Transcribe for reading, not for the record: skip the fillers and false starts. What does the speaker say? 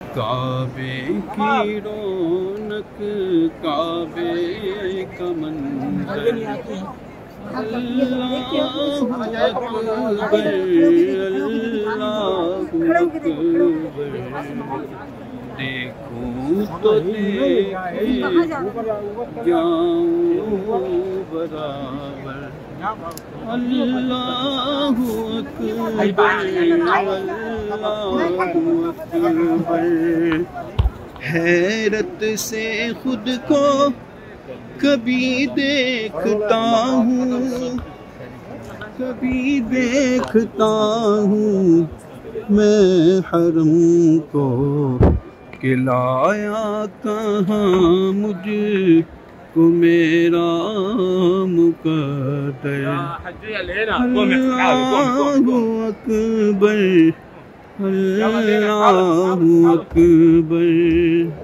کعبے کی رونق کعبے کا منظر، اللہ اکبر اللہ اکبر، دیکھوں تو دیکھے جاؤں برابر، اللہ اکبر اللہ اکبر۔ حیرت سے خود کو کبھی دیکھتا ہوں، کبھی دیکھتا ہوں میں حرم کو، کہ لایا کہاں مجھ کو میرا مقدر، اللہ اکبر اللہ اکبر۔